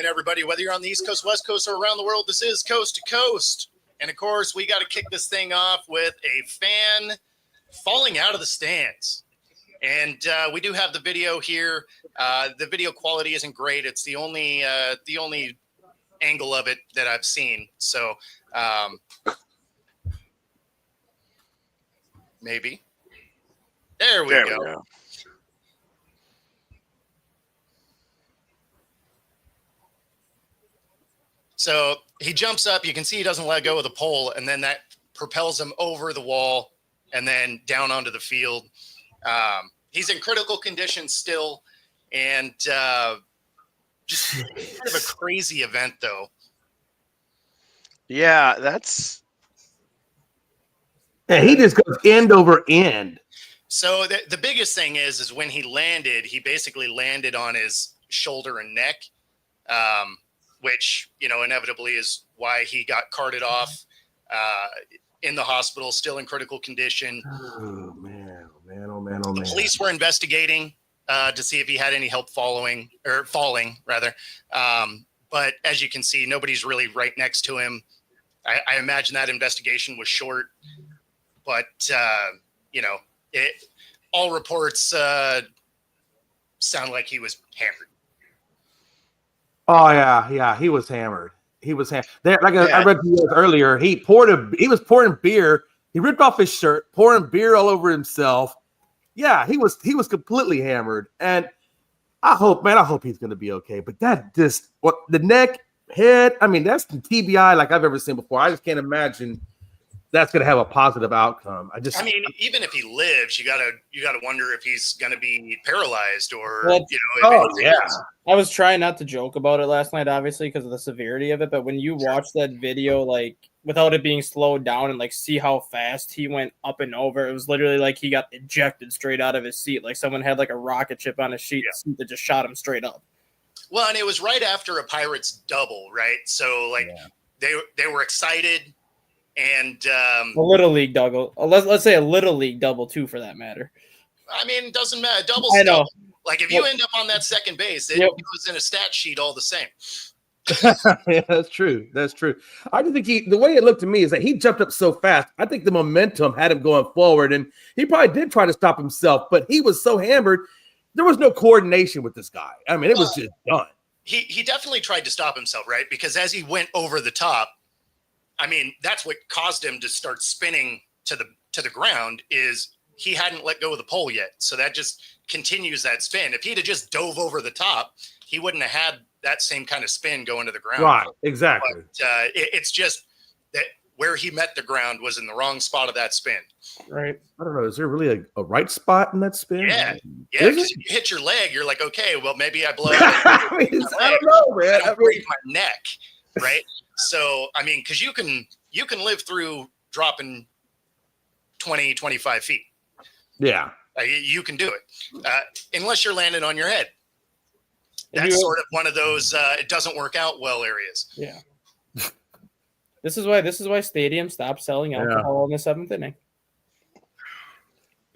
everybody. Whether you're on the East Coast, West Coast, or around the world, this is Coast to Coast. And, of course, we got to kick this thing off with a fan falling out of the stands. And we do have the video here. The video quality isn't great. It's the only angle of it that I've seen. So maybe. There we go. So he jumps up. You can see he doesn't let go of the pole, and then that propels him over the wall and then down onto the field. He's in critical condition still, and just kind of a crazy event, though. Yeah, that's... And he just goes end over end. So the biggest thing is when he landed, he basically landed on his shoulder and neck, which, you know, inevitably is why he got carted off in the hospital, still in critical condition. Oh, man. Oh, man. Oh, man. Oh, man. The police were investigating to see if he had any help falling, rather. But as you can see, nobody's really right next to him. I imagine that investigation was short. But, you know, all reports sound like he was hammered. Oh, yeah. He was hammered. I read to you earlier, he was pouring beer. He ripped off his shirt, pouring beer all over himself. Yeah, he was completely hammered. And I hope he's going to be okay. But the neck, head, I mean, that's the TBI like I've ever seen before. I just can't imagine that's going to have a positive outcome. I mean, even if he lives, you gotta wonder if he's going to be paralyzed or, I was trying not to joke about it last night, obviously, because of the severity of it. But when you watch that video, like, without it being slowed down and, like, see how fast he went up and over, it was literally like he got ejected straight out of his seat. Like someone had, like, a rocket ship on his seat that just shot him straight up. Well, and it was right after a Pirates double, right? So, like, they were excited. And a little league double. Let's say a little league double too, for that matter. I mean, it doesn't matter. Double's I know. double. Like if you end up on that second base, it goes in a stat sheet all the same. Yeah, that's true. That's true. I just think the way it looked to me is that he jumped up so fast. I think the momentum had him going forward, and he probably did try to stop himself, but he was so hammered. There was no coordination with this guy. I mean, it was just done. He definitely tried to stop himself, right? Because as he went over the top, I mean, that's what caused him to start spinning to the ground is he hadn't let go of the pole yet. So that just continues that spin. If he'd have just dove over the top, he wouldn't have had that same kind of spin going to the ground. Right, exactly. But it's just that where he met the ground was in the wrong spot of that spin. Right. I don't know. Is there really a right spot in that spin? Yeah. Because if you hit your leg, you're like, okay, well, maybe I blow out. I don't know, man. I break my neck, right? So, I mean, because you can live through dropping 20, 25 feet. Yeah. You can do it. Unless you're landing on your head. That's sort of one of those it doesn't work out well areas. Yeah. This is why stadiums stop selling alcohol in the seventh inning.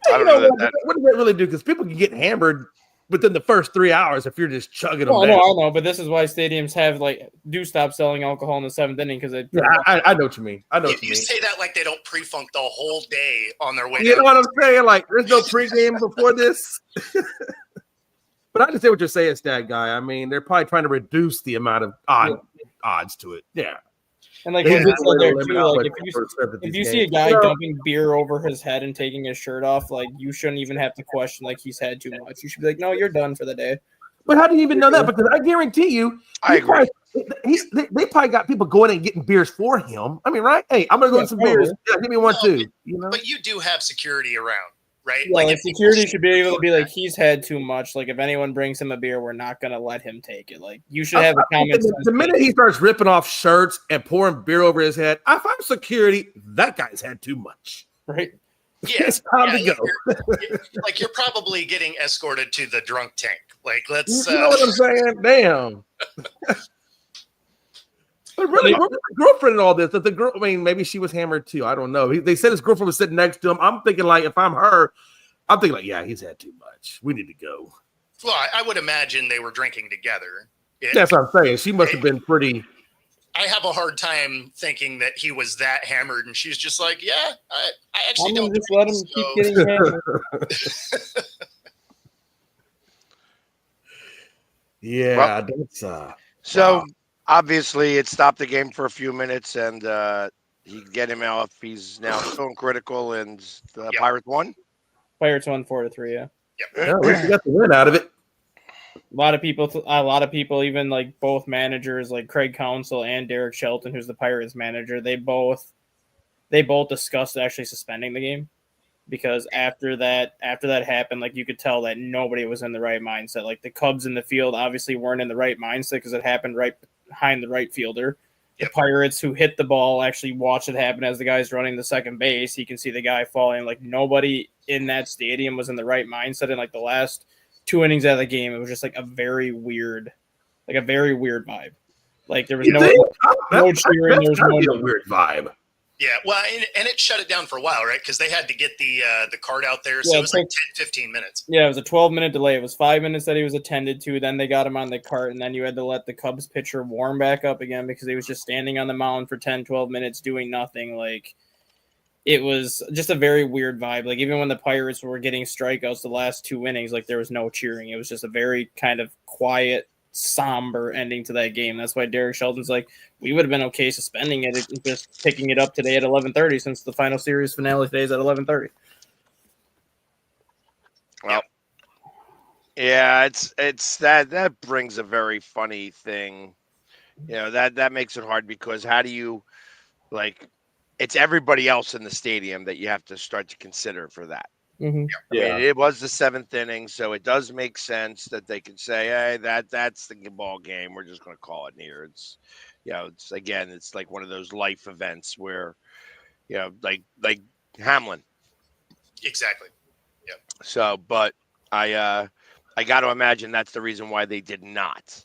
I don't know what does that really do? Because people can get hammered within the first 3 hours if you're just chugging them down. No, I know, but this is why stadiums do stop selling alcohol in the seventh inning because they. Yeah, I know what you mean. You say that like they don't pre-funk the whole day on their way. You know what I'm saying? Like, there's no pregame before this. But I understand what you're saying, Stat Guy. I mean, they're probably trying to reduce the amount of odds to it. Yeah. And like, there too, like if you see a guy dumping beer over his head and taking his shirt off, like you shouldn't even have to question like he's had too much. You should be like, no, you're done for the day. But how do you even know that? Because I guarantee you, they probably got people going and getting beers for him. I mean, right? Hey, I'm gonna go get some beers. Yeah, give me one too. You know? But you do have security around, right? Yeah, like security should be able to be like, he's had too much. Like if anyone brings him a beer, we're not gonna let him take it. Like you should have a common sense. The minute he starts ripping off shirts and pouring beer over his head, if I'm security, that guy's had too much. Right? Yeah, it's time to go. You're probably getting escorted to the drunk tank. Like, let's. You know what I'm saying? Damn. But really, where was the girlfriend in all this? That the girl, I mean, maybe she was hammered too. I don't know. They said his girlfriend was sitting next to him. I'm thinking, like, if I'm her, I'm thinking, like, yeah, he's had too much. We need to go. Well, I would imagine they were drinking together. That's what I'm saying. She must have been pretty. I have a hard time thinking that he was that hammered, and she's just like, "Yeah, I actually I'm don't." gonna just let him keep getting hammered. Yeah, that's So wow. obviously, it stopped the game for a few minutes, and he get him off. He's now feeling critical, and the Yep. Pirates won. Pirates won 4-3. Yeah. Yeah, at least you got the win out of it. A lot of people, even like both managers, like Craig Counsell and Derek Shelton, who's the Pirates manager, they both discussed actually suspending the game because after that happened, like you could tell that nobody was in the right mindset. Like the Cubs in the field obviously weren't in the right mindset because it happened right behind the right fielder. The Pirates who hit the ball actually watched it happen as the guy's running the second base. He can see the guy falling. Like nobody in that stadium was in the right mindset. And like the last 2 innings out of the game, it was just like a very weird vibe. Like there was no cheering. There was no a weird vibe. Yeah, well, and it shut it down for a while, right? Because they had to get the card out there, so it was like 10, 15 minutes. Yeah, it was a 12-minute delay. It was 5 minutes that he was attended to. Then they got him on the cart, and then you had to let the Cubs pitcher warm back up again because he was just standing on the mound for 10, 12 minutes doing nothing. Like, it was just a very weird vibe. Like, even when the Pirates were getting strikeouts the last 2 innings, like, there was no cheering. It was just a very kind of quiet, somber ending to that game. That's why Derek Shelton's like, we would have been okay suspending it and just picking it up today at 11:30 since the final series finale today is at 11:30. Well, yeah, it's that brings a very funny thing. You know, that makes it hard because how do you like? It's everybody else in the stadium that you have to start to consider for that. Mm-hmm. I mean, it was the 7th inning, so it does make sense that they could say, "Hey, that's the ball game. We're just going to call it here." It's, you know, it's like one of those life events where, you know, like Hamlin. Exactly. Yeah. So, but I got to imagine that's the reason why they did not,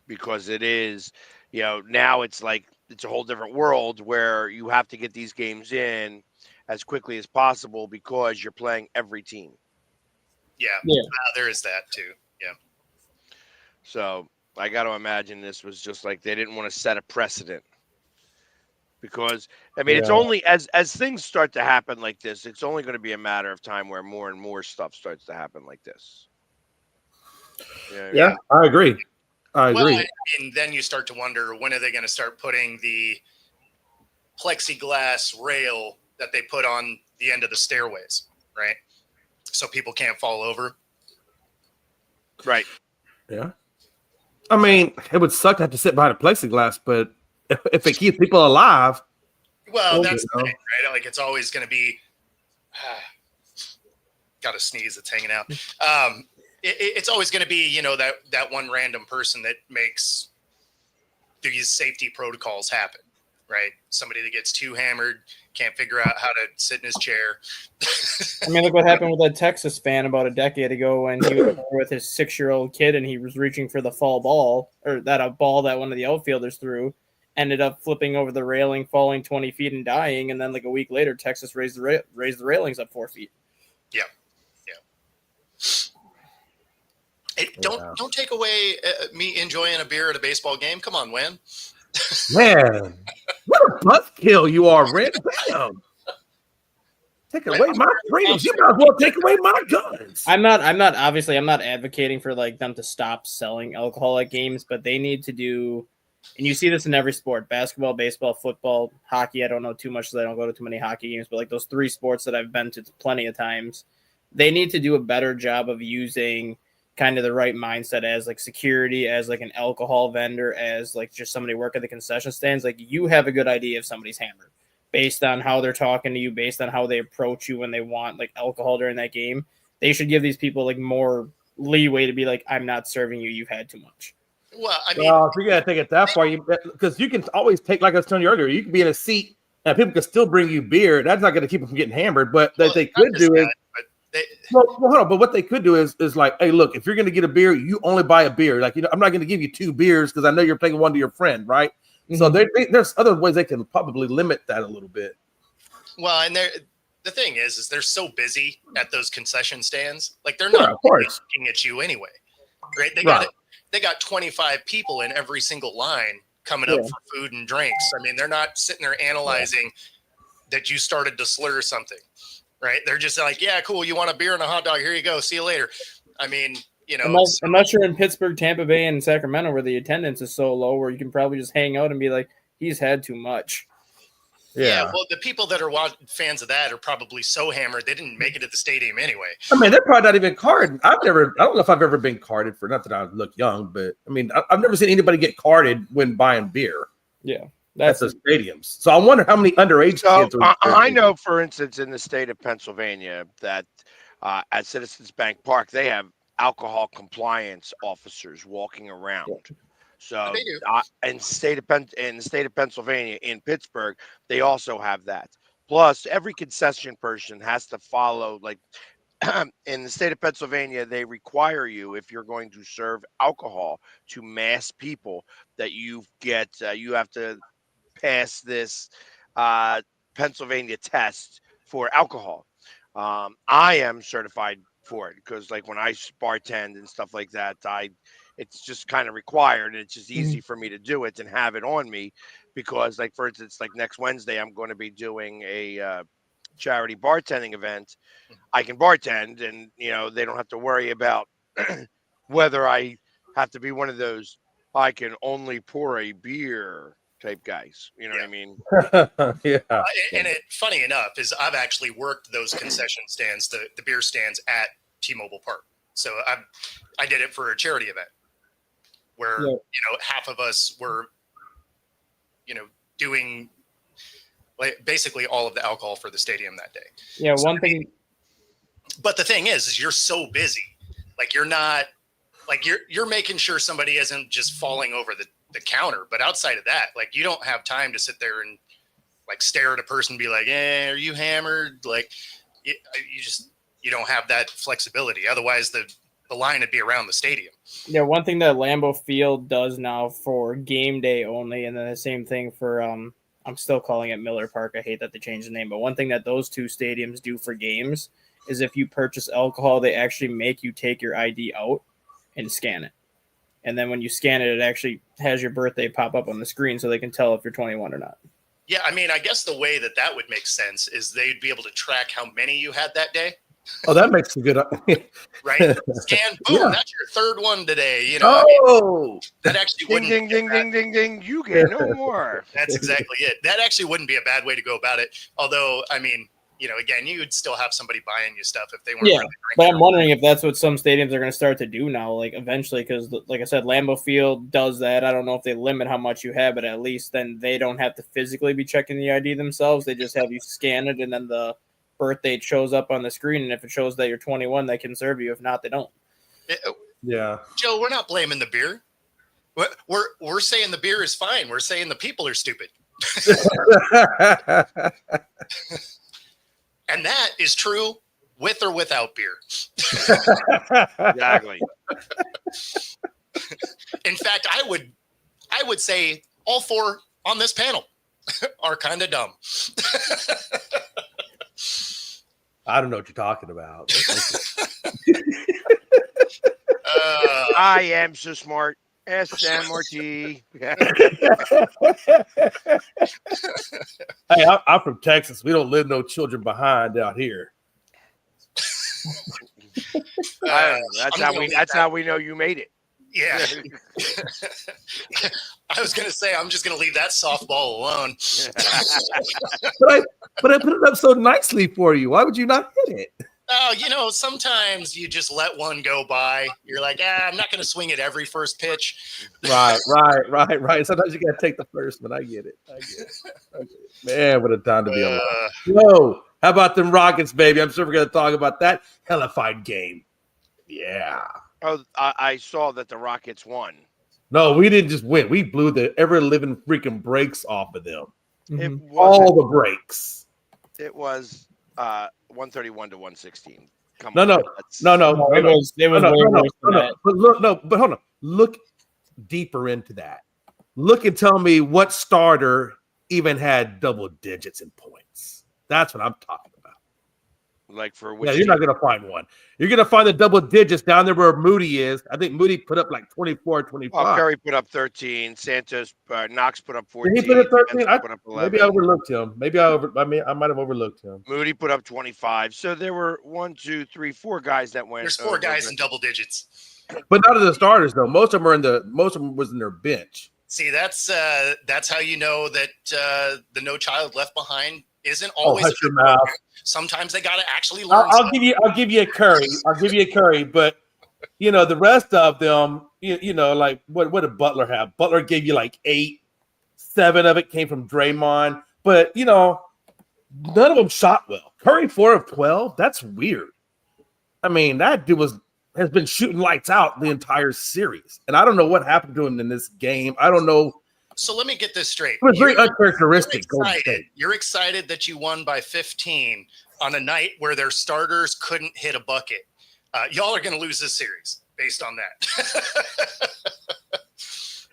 because it is, you know, now it's like it's a whole different world where you have to get these games in as quickly as possible because you're playing every team. Yeah. There is that too. Yeah. So I got to imagine this was just like they didn't want to set a precedent because, I mean, it's only as things start to happen like this, it's only going to be a matter of time where more and more stuff starts to happen like this. Yeah, I agree. Well, and then you start to wonder, when are they going to start putting the plexiglass rail that they put on the end of the stairways, right? So people can't fall over. Right. Yeah. I mean, it would suck to have to sit behind a plexiglass, but if it keeps people alive. Well, that's the thing, right? Like, it's always going to be. Got a sneeze that's hanging out. It's always going to be, you know, that one random person that makes these safety protocols happen, right? Somebody that gets too hammered, can't figure out how to sit in his chair. I mean, look what happened with that Texas fan about a decade ago when he was with his 6-year-old kid and he was reaching for the foul ball, or that a ball that one of the outfielders threw, ended up flipping over the railing, falling 20 feet and dying. And then like a week later, Texas raised the railings up 4 feet. Yeah. Don't take away me enjoying a beer at a baseball game. Come on, Win. Man, what a buzzkill you are, Red. Damn. Take away my freedoms. You might as well take away my guns. I'm not advocating for like them to stop selling alcohol at games, but they need to do, and you see this in every sport: basketball, baseball, football, hockey. I don't know too much because I don't go to too many hockey games, but like those 3 sports that I've been to plenty of times, they need to do a better job of using kind of the right mindset as like security, as like an alcohol vendor, as like just somebody work at the concession stands. Like, you have a good idea if somebody's hammered based on how they're talking to you, based on how they approach you when they want like alcohol during that game. They should give these people like more leeway to be like, I'm not serving you. You've had too much. Well, I mean, if you got to take it that far, because you can always take, like I was telling you earlier, you can be in a seat and people can still bring you beer. That's not going to keep them from getting hammered. But what they could do is, hold on. But what they could do is like, hey, look, if you're going to get a beer, you only buy a beer. Like, you know, I'm not going to give you 2 beers because I know you're taking one to your friend, right? Mm-hmm. So there's other ways they can probably limit that a little bit. Well, and the thing is they're so busy at those concession stands, like they're not looking at you anyway, right? They got they got 25 people in every single line coming up for food and drinks. I mean, they're not sitting there analyzing that you started to slur something, right? They're just like, yeah, cool. You want a beer and a hot dog? Here you go. See you later. I mean, you know, I'm not sure in Pittsburgh, Tampa Bay, and Sacramento where the attendance is so low where you can probably just hang out and be like, he's had too much. Yeah, well, the people that are fans of that are probably so hammered they didn't make it to the stadium anyway. I mean, they're probably not even carded. I don't know if I've ever been carded for. Not that I look young, but I mean, I've never seen anybody get carded when buying beer. Yeah, that's the stadiums. So I wonder how many underage kids. I know, for instance, in the state of Pennsylvania, that at Citizens Bank Park they have alcohol compliance officers walking around. So in the state of Pennsylvania, in Pittsburgh, they also have that. Plus, every concession person has to follow, like in the state of Pennsylvania, they require you, if you're going to serve alcohol to mass people, that you have to pass this Pennsylvania test for alcohol. I am certified for it because, like, when I bartend and stuff like that, it's just kind of required, and it's just easy for me to do it and have it on me because, like, for instance, like next Wednesday, I'm going to be doing a charity bartending event. I can bartend, and, you know, they don't have to worry about whether I have to be one of those I can only pour a beer type guys. You know what I mean? And funny enough is I've actually worked those concession stands, the beer stands at T-Mobile Park. So I did it for a charity event where, you know, half of us were, you know, doing like basically all of the alcohol for the stadium that day. Yeah. So, one thing. But the thing is you're so busy. Like you're not like you're making sure somebody isn't just falling over the counter. But outside of that, like you don't have time to sit there and like stare at a person and be like, "Hey, are you hammered?" Like you don't have that flexibility. Otherwise, the line would be around the stadium. Yeah, one thing that Lambeau Field does now for game day only, and then the same thing for I'm still calling it Miller Park. I hate that they changed the name, but one thing that those two stadiums do for games is if you purchase alcohol, they actually make you take your ID out and scan it. And then when you scan it, it actually has your birthday pop up on the screen so they can tell if you're 21 or not. Yeah, I mean, I guess the way that would make sense is they'd be able to track how many you had that day. Oh, that makes a good right. Scan, boom, that's your third one today. You know, that actually wouldn't ding. You get no more. That's exactly it. That actually wouldn't be a bad way to go about it. Although, I mean, you know, again, you would still have somebody buying you stuff if they weren't. Yeah, but I'm wondering if that's what some stadiums are going to start to do now, like eventually, because like I said, Lambeau Field does that. I don't know if they limit how much you have, but at least then they don't have to physically be checking the ID themselves. They just have you scan it, and then the birth date shows up on the screen, and if it shows that you're 21, they can serve you. If not, they don't. Yeah, Joe, we're not blaming the beer. We're saying the beer is fine. We're saying the people are stupid. And that is true with or without beer. Exactly. In fact, I would say all four on this panel are kind of dumb. I don't know what you're talking about. I am so smart. SMRT. Hey, I'm from Texas. We don't leave no children behind out here. That's how we know you made it. Yeah. I was gonna say I'm just gonna leave that softball alone. but I put it up so nicely for you. Why would you not hit it? Oh, you know, sometimes you just let one go by. You're like, I'm not going to swing it every first pitch. Right. Sometimes you got to take the first one. I get it. Man, what a time to be alive. Whoa, how about them Rockets, baby? I'm sure we're going to talk about that hellified game. Yeah. Oh, I saw that the Rockets won. No, we didn't just win. We blew the ever-living freaking brakes off of them. Mm-hmm. All the brakes. It was 131 to 116. No. It was way worse than that. But hold on. Look deeper into that. Look and tell me what starter even had double digits in points. That's what I'm talking about. Like for Yeah, which you're not team? going to find one. You're going to find the double digits down there where Moody is. I think Moody put up like 24, Well, 25. Curry put up 13. Santos, Knox put up Did he 14. put up 13? Spencer put up Maybe I 11. overlooked him. I might have overlooked him. Moody put up 25. So there were 1, 2, 3, 4 guys that went. There's 4 guys in double digits. But not of the starters though. Most of them was in their bench. See, that's how you know that the No Child Left Behind isn't always. Hush your mouth. Sometimes they got to actually learn. I'll give you a Curry. But the rest of them, like what did Butler have? Butler gave you like 8, 7 of it came from Draymond. But none of them shot well. Curry 4 of 12. That's weird. I mean, that dude has been shooting lights out the entire series, and I don't know what happened to him in this game. I don't know. So let me get this straight. It was very uncharacteristic. You're excited that you won by 15 on a night where their starters couldn't hit a bucket. Y'all are going to lose this series based on that.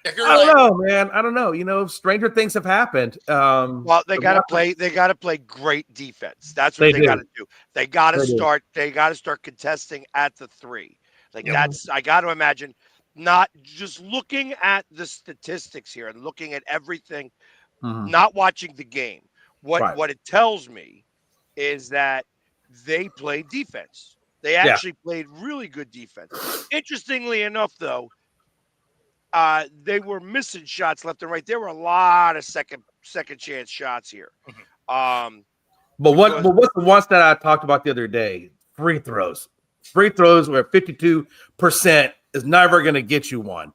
I don't know, man. I don't know. Stranger things have happened. Well, they got to play. They got to play great defense. That's what they got to do. They got to start. They got to start contesting at the 3. That's. I got to imagine. Not just looking at the statistics here and looking at everything, not watching the game. What it tells me is that they played defense. They actually played really good defense. Interestingly enough, though, they were missing shots left and right. There were a lot of second chance shots here. But what's the ones that I talked about the other day? Free throws. Free throws were 52%. Is never going to get you one.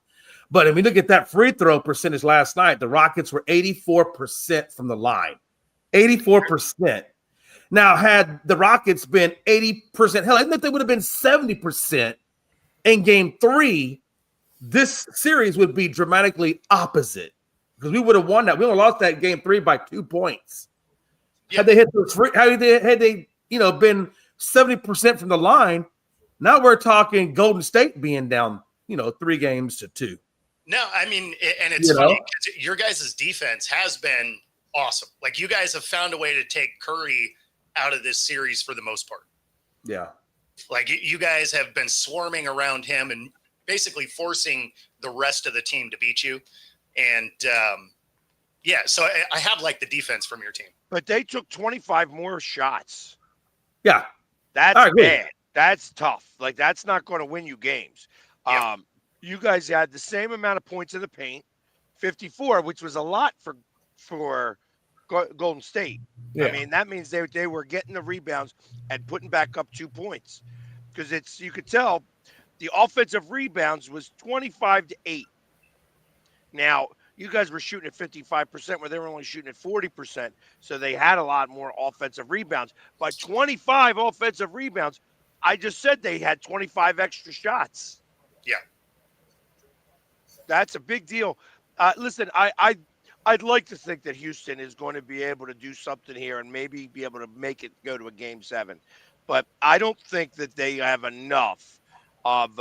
But if we look at that free throw percentage last night, the Rockets were 84% from the line. 84%. Now, had the Rockets been 80%, hell, I think they would have been 70% in game 3, this series would be dramatically opposite because we would have won that. We would have lost that game 3 by 2 points. Had they hit those free, had they been 70% from the line, now we're talking Golden State being down, 3 games to 2. No, I mean, and it's funny because your guys' defense has been awesome. Like you guys have found a way to take Curry out of this series for the most part. Yeah. Like you guys have been swarming around him and basically forcing the rest of the team to beat you. And so I have like the defense from your team. But they took 25 more shots. Yeah. That's bad. That's tough. Like, that's not going to win you games. Yeah. You guys had the same amount of points in the paint, 54, which was a lot for Golden State. Yeah. I mean, that means they were getting the rebounds and putting back up 2 points. Because you could tell the offensive rebounds was 25-8. Now, you guys were shooting at 55% where they were only shooting at 40%. So they had a lot more offensive rebounds. But 25 offensive rebounds, I just said they had 25 extra shots. Yeah. That's a big deal. Listen, I'd like to think that Houston is going to be able to do something here and maybe be able to make it go to a game 7. But I don't think that they have enough of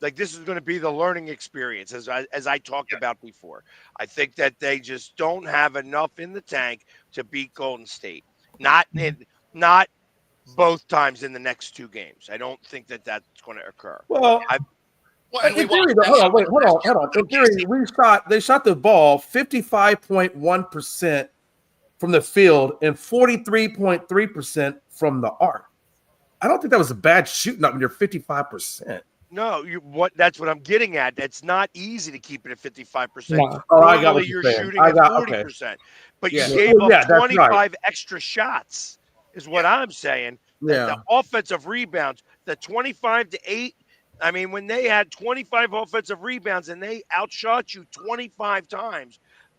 this is going to be the learning experience as I talked about before. I think that they just don't have enough in the tank to beat Golden State. Not both times in the next 2 games. I don't think that that's going to occur. Well, in theory, hold on. In theory, they shot the ball 55.1% from the field and 43.3% from the arc. I don't think that was a bad shooting up when you're 55%. No, that's what I'm getting at. It's not easy to keep it at 55%. No. Oh, I got what you're shooting at 40%. Okay. But you gave up 25 extra shots, is what I'm saying. Yeah. The offensive rebounds, the 25-8. I mean, when they had 25 offensive rebounds and they outshot you 25 times,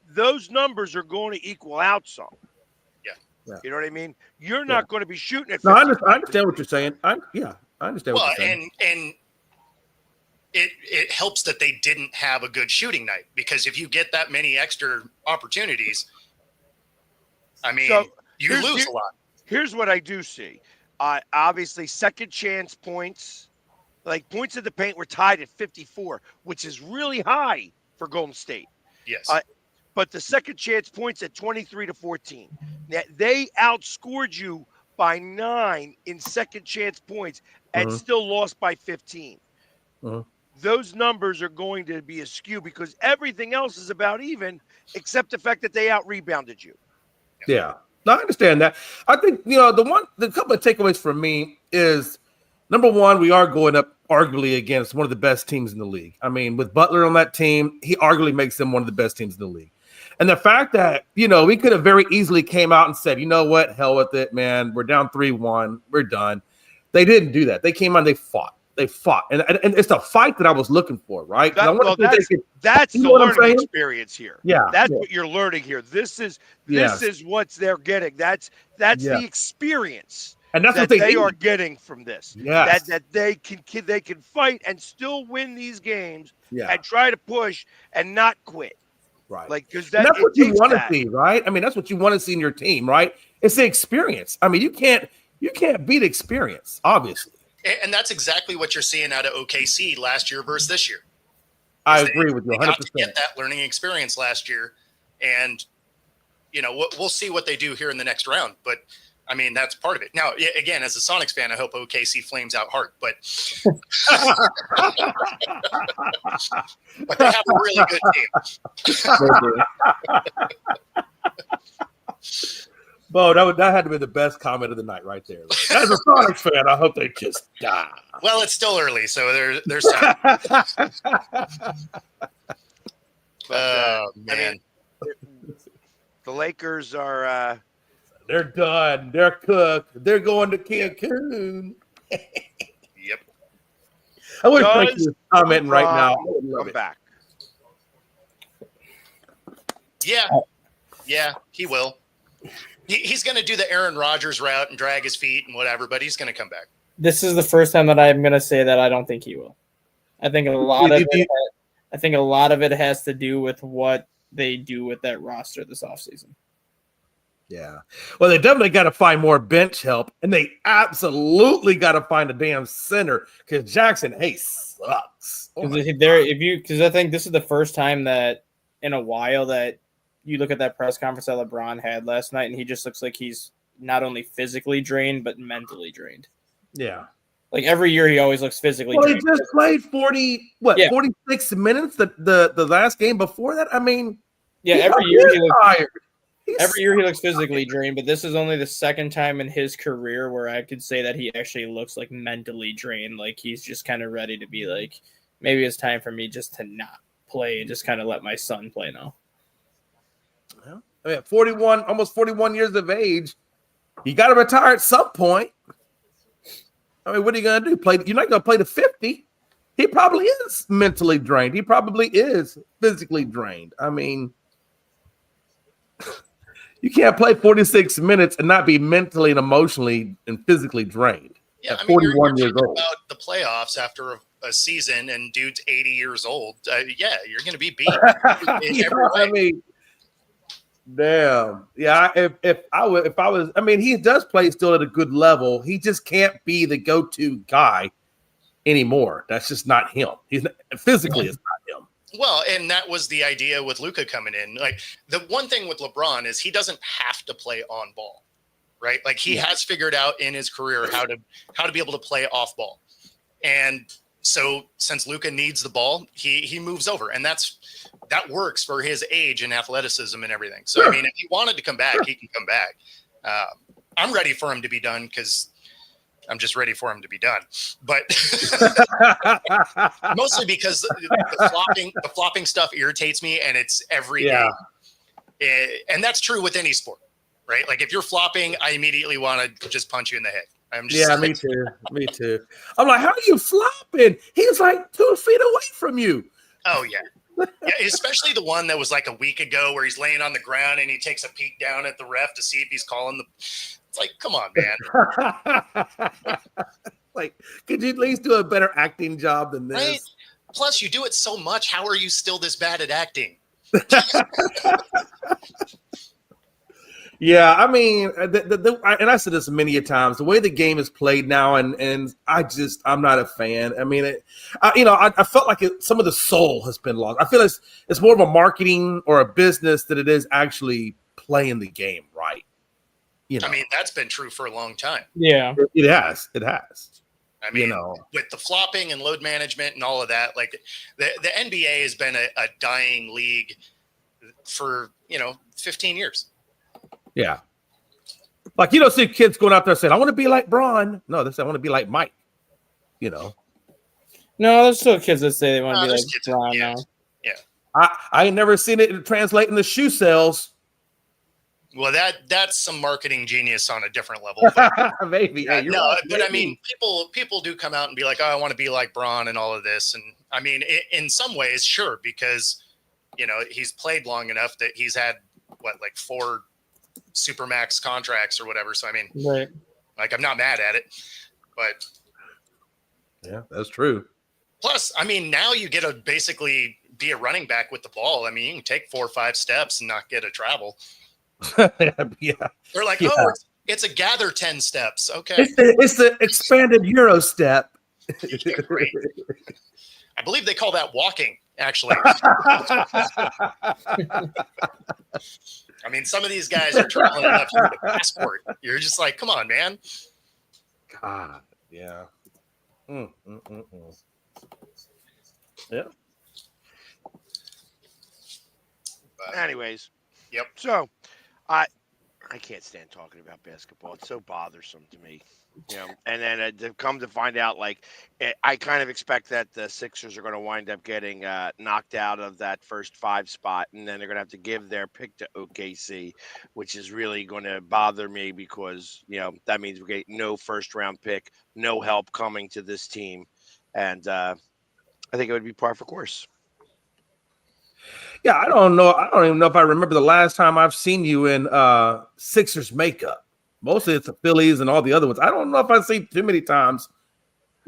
those numbers are going to equal out some. Yeah. You know what I mean? You're not going to be shooting at 55%. No, I understand what you're saying. I understand what you're saying. And it helps that they didn't have a good shooting night because if you get that many extra opportunities, I mean, you lose a lot. Here's what I do see. Obviously, second chance points, like points in the paint were tied at 54, which is really high for Golden State. Yes. But the second chance points at 23-14. They outscored you by 9 in second chance points and Mhm. still lost by 15. Mhm. Those numbers are going to be askew because everything else is about even, except the fact that they out-rebounded you. Yeah. No, I understand that. I think, the couple of takeaways for me is number one, we are going up arguably against one of the best teams in the league. I mean, with Butler on that team, he arguably makes them one of the best teams in the league. And the fact that, we could have very easily came out and said, you know what, hell with it, man. We're down 3-1. We're done. They didn't do that. They came on, they fought. And it's the fight that I was looking for, right? That's you the know what I'm learning saying? experience here. Yeah. That's what you're learning here. This is what they're getting. That's the experience. And that's that what they they need. are getting from this. Yes. That they can fight and still win these games Yeah. and try to push and not quit. Right. Because that's what you want to see, right? I mean, that's what you want to see in your team, right? It's the experience. I mean, you can't beat experience, obviously. And that's exactly what you're seeing out of OKC last year versus this year. I agree with you 100%. They got to get that learning experience last year, and we'll see what they do here in the next round. But I mean, that's part of it. Now, again, as a Sonics fan, I hope OKC flames out hard, but but they have a really good team. Bo, that had to be the best comment of the night right there. As a Sonics fan, I hope they just die. Well, it's still early, so there's time. Man. I mean, the Lakers are they're done. They're cooked. They're going to Cancun. Yep. I wish Frankie was commenting right now. I would love come it. back. Yeah, he will. He's going to do the Aaron Rodgers route and drag his feet and whatever, but he's going to come back. This is the first time that I'm going to say that I don't think he will. I think a lot of it has to do with what they do with that roster this offseason. Yeah. Well, they definitely got to find more bench help, and they absolutely got to find a damn center because Jackson Hayes sucks. Because I think this is the first time that in a while that you look at that press conference that LeBron had last night, and he just looks like he's not only physically drained but mentally drained. Yeah. Like every year, he always looks physically Well, drained. he just played 46 minutes the last game before that? I mean, every year he looks tired. Every year he looks physically drained, but this is only the second time in his career where I could say that he actually looks like mentally drained. Like he's just kind of ready to be like, maybe it's time for me just to not play and just kind of let my son play now. Well, I mean, almost 41 years of age, you got to retire at some point. I mean, what are you going to do? You're not going to play to 50. He probably is mentally drained. He probably is physically drained. I mean, you can't play 46 minutes and not be mentally and emotionally and physically drained. Yeah, at I mean, 41 you're years old. About the playoffs after a season and dude's 80 years old. You're going to be beat. I mean, damn. Yeah, if I was, I mean, he does play still at a good level. He just can't be the go-to guy anymore. That's just not him. He's not, physically, it's not him. Well, and that was the idea with Luka coming in. Like the one thing with LeBron is he doesn't have to play on ball, right? Like he has figured out in his career how to be able to play off ball. And so since Luka needs the ball, he moves over, and that works for his age and athleticism and everything. So I mean, if he wanted to come back, he can come back. I'm ready for him to be done because I'm just ready for him to be done. But mostly because the flopping stuff irritates me, and it's every game. And that's true with any sport, right? Like if you're flopping, I immediately want to just punch you in the head. I'm just me too. Me too. I'm like, how are you flopping? He's like 2 feet away from you. Oh yeah. Yeah, especially the one that was like a week ago where he's laying on the ground and he takes a peek down at the ref to see if he's calling the. It's like, come on, man. Like, could you at least do a better acting job than this? Right? Plus, you do it so much. How are you still this bad at acting? Yeah, I mean, and I said this many a times. The way the game is played now, and I'm not a fan. I mean, I felt like some of the soul has been lost. I feel it's more of a marketing or a business than it is actually playing the game right. You know, I mean, that's been true for a long time. Yeah. it has. It has. I mean, You know. with the flopping and load management and all of that, like the NBA has been a dying league for 15 years. Yeah. Like you don't see kids going out there saying, "I want to be like Braun." No, they say, "I want to be like Mike." You know. No, there's still kids that say they want to be there's like kids, Braun yeah. now. I ain't never seen it translate into shoe sales. Well, that's some marketing genius on a different level. Maybe. Hey, you're No, right. but I Maybe. mean, people do come out and be like, "Oh, I want to be like Braun" and all of this. And I mean, in some ways, sure, because he's played long enough that he's had like 4 supermax contracts or whatever. So I mean, Right. like, I'm not mad at it, but Yeah, that's true. plus, I mean, now you get to basically be a running back with the ball. I mean, you can take 4 or 5 steps and not get a travel. Yeah. They're like, Yeah. "Oh, it's a gather 10 steps." Okay. It's the expanded Euro step. Great. I believe they call that walking, actually. I mean, some of these guys are traveling enough to need a passport. You're just like, come on, man. God, yeah. Yeah. But, Anyways. Yep. So, I can't stand talking about basketball. It's so bothersome to me. And then to come to find out, like, I kind of expect that the Sixers are going to wind up getting knocked out of that first 5 spot, and then they're going to have to give their pick to OKC, which is really going to bother me because, that means we get no first-round pick, no help coming to this team, and I think it would be par for course. Yeah, I don't know. I don't even know if I remember the last time I've seen you in Sixers makeup. Mostly it's the Phillies and all the other ones. I don't know if I've seen too many times.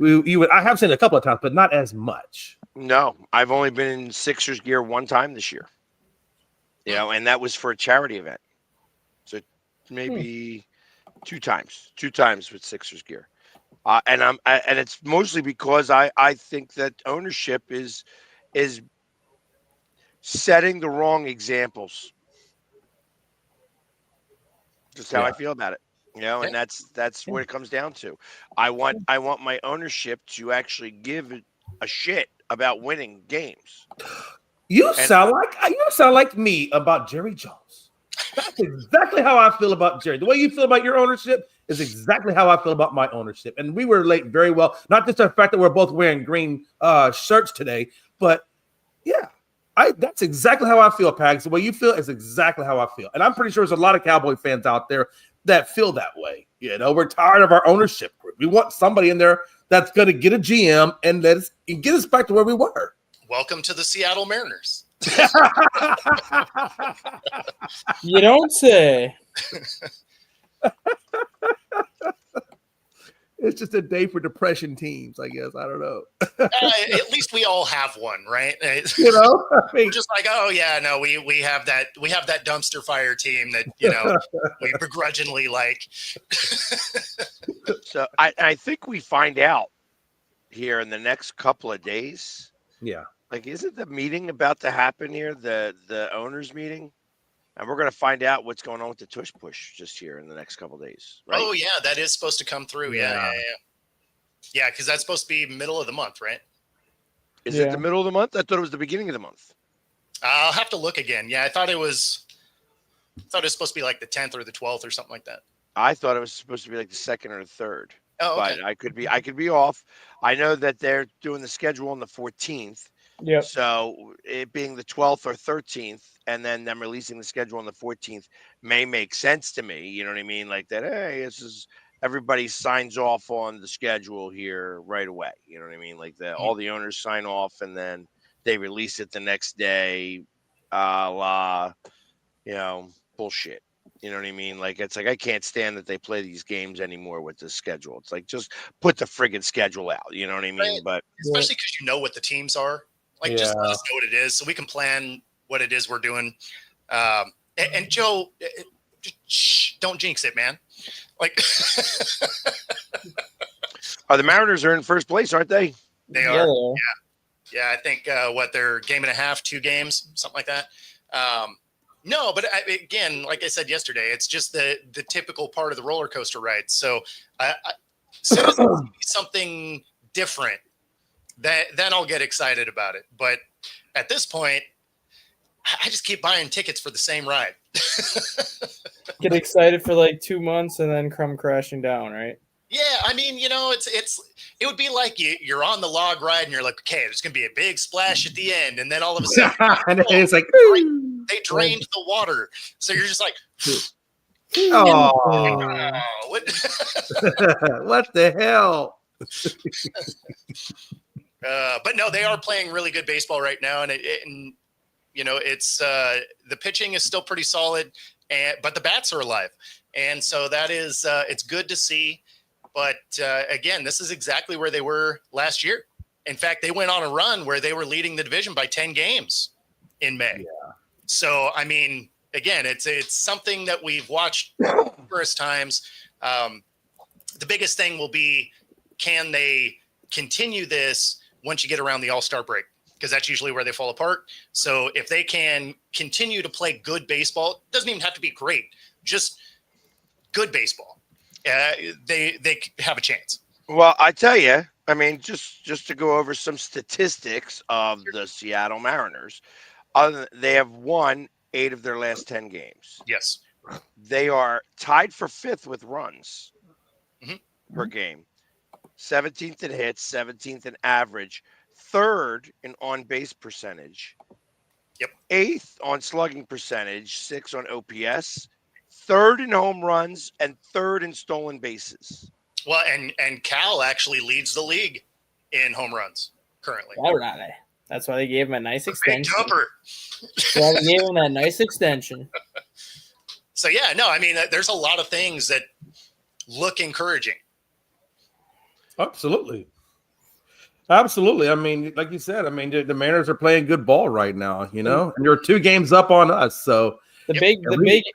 I have seen it a couple of times, but not as much. No, I've only been in Sixers gear one time this year. And that was for a charity event. So maybe 2 times with Sixers gear. And it's mostly because I think that ownership is setting the wrong examples. Just how I feel about it, and that's what it comes down to. I want my ownership to actually give a shit about winning games. You sound like me about Jerry Jones. That's exactly how I feel about Jerry. The way you feel about your ownership is exactly how I feel about my ownership. And we were late very well. Not just the fact that we're both wearing green shirts today, but yeah. That's exactly how I feel, Pags. The way you feel is exactly how I feel. And I'm pretty sure there's a lot of Cowboy fans out there that feel that way. We're tired of our ownership group. We want somebody in there that's going to get a GM and get us back to where we were. Welcome to the Seattle Mariners. You don't say. It's just a day for depression teams, I guess. I don't know. At least we all have one, right? We're just like, oh yeah, no, we have that dumpster fire team that we begrudgingly like. So I think we find out here in the next couple of days. Yeah. Like, isn't the meeting about to happen here, the owners meeting? And we're going to find out what's going on with the tush push just here in the next couple of days. Right? Oh, yeah, that is supposed to come through. Yeah, because that's supposed to be middle of the month, right? Is it the middle of the month? I thought it was the beginning of the month. I'll have to look again. Yeah, I thought it was supposed to be like the 10th or the 12th or something like that. I thought it was supposed to be like the 2nd or the 3rd. Oh, okay. But I could be off. I know that they're doing the schedule on the 14th. Yeah. So it being the 12th or 13th, and then them releasing the schedule on the 14th may make sense to me. You know what I mean? Like that. Hey, this is everybody signs off on the schedule here right away. You know what I mean? Like that. All the owners sign off, and then they release it the next day. Bullshit. You know what I mean? Like, it's like I can't stand that they play these games anymore with this schedule. It's like, just put the friggin' schedule out. You know what I mean? Right. But especially because you know what the teams are. Like, just let us know what it is so we can plan what it is we're doing. And Joe, don't jinx it, man. Like, the Mariners are in first place, aren't they? They are. Yeah. I think they're game and a half, 2 games, something like that. No, but again, like I said yesterday, it's just the typical part of the roller coaster ride. So, as soon as I see something different, then I'll get excited about it. But at this point, I just keep buying tickets for the same ride. Get excited for like 2 months and then come crashing down, right? Yeah, I mean, it would be like you're on the log ride and you're like, okay, there's gonna be a big splash at the end, and then all of a sudden, And it's like, they drained the water, so you're just like, oh, what? what the hell? But no, they are playing really good baseball right now, and it's the pitching is still pretty solid, but the bats are alive, and so that is it's good to see. But again, this is exactly where they were last year. In fact, they went on a run where they were leading the division by 10 games in May. Yeah. So, I mean, again, it's something that we've watched numerous times. The biggest thing will be, can they continue this once you get around the All-Star break? Because that's usually where they fall apart. So if they can continue to play good baseball, it doesn't even have to be great, just good baseball. They have a chance. Well, I tell you, I mean, just to go over some statistics of the Seattle Mariners, they have won 8 of their last 10 games. Yes. They are tied for 5th with runs per game, 17th in hits, 17th in average, 3rd in on-base percentage, 8th on slugging percentage, 6th on OPS, 3rd in home runs, and 3rd in stolen bases. Well, and Cal actually leads the league in home runs currently. All right. That's why they gave him a nice extension. Big jumper. Well, they gave him that nice extension. So, yeah, no, I mean, there's a lot of things that look encouraging. Absolutely. Absolutely. I mean, like you said, I mean, the Mariners are playing good ball right now, and they're 2 games up on us. So the big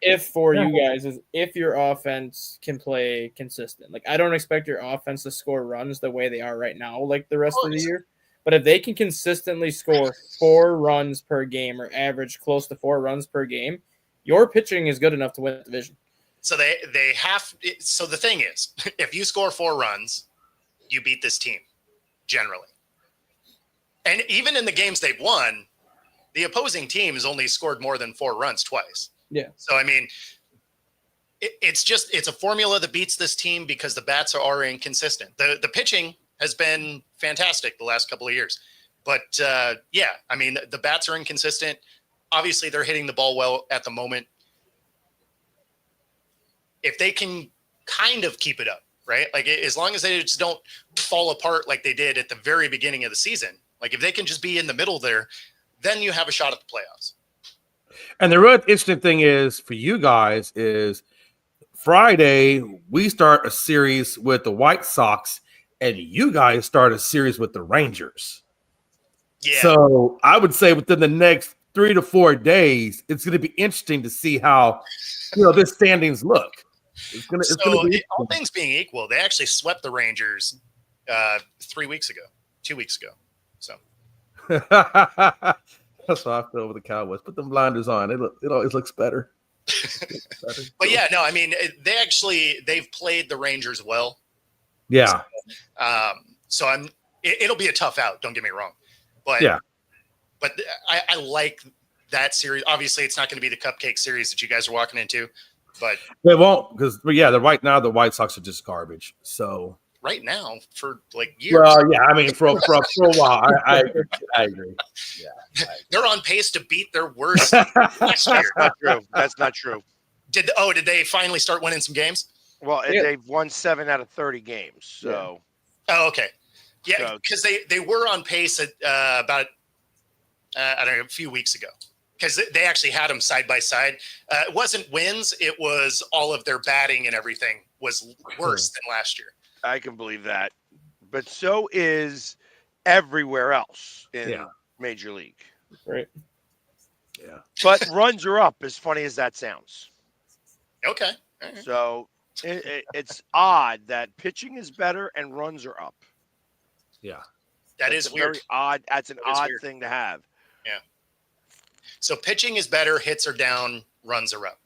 if for you guys is if your offense can play consistent. Like, I don't expect your offense to score runs the way they are right now, like the rest of the year. But if they can consistently score 4 runs per game or average close to 4 runs per game, your pitching is good enough to win the division. So they have. So the thing is, if you score 4 runs, you beat this team generally. And even in the games they've won, the opposing team has only scored more than 4 runs twice. Yeah. So, I mean, it's a formula that beats this team because the bats are inconsistent. The pitching has been fantastic the last couple of years. But, yeah, I mean, the bats are inconsistent. Obviously, they're hitting the ball well at the moment. If they can kind of keep it up, right? Like, as long as they just don't fall apart like they did at the very beginning of the season, like if they can just be in the middle there, then you have a shot at the playoffs. And the real interesting thing is for you guys is Friday, we start a series with the White Sox and you guys start a series with the Rangers. Yeah. So I would say within the next 3 to 4 days, it's going to be interesting to see how, this standings look. It's going to be all things being equal, they actually swept the Rangers 2 weeks ago. So that's how I feel with the Cowboys. Put them blinders on. It always looks better. But yeah, no, I mean, they've played the Rangers well. Yeah. So it'll be a tough out. Don't get me wrong, but yeah, but I like that series. Obviously, it's not going to be the cupcake series that you guys are walking into, but it won't because right now the White Sox are just garbage. So right now for like years. Well, yeah, I mean for a while, I agree. Yeah, they're on pace to beat their worst last year. Not true. That's not true. Did they finally start winning some games? Well, they've won 7 out of 30 games. So. Oh, okay. Yeah, because they were on pace at about I don't know, a few weeks ago. Because they actually had them side by side. It wasn't wins; it was all of their batting and everything was worse than last year. I can believe that, but so is everywhere else in Major League. Right. Yeah. But runs are up. As funny as that sounds. Okay. All right. So it's odd that pitching is better and runs are up. Yeah. That's weird. Very odd. That's an odd thing to have. Yeah. So pitching is better, hits are down, runs are up.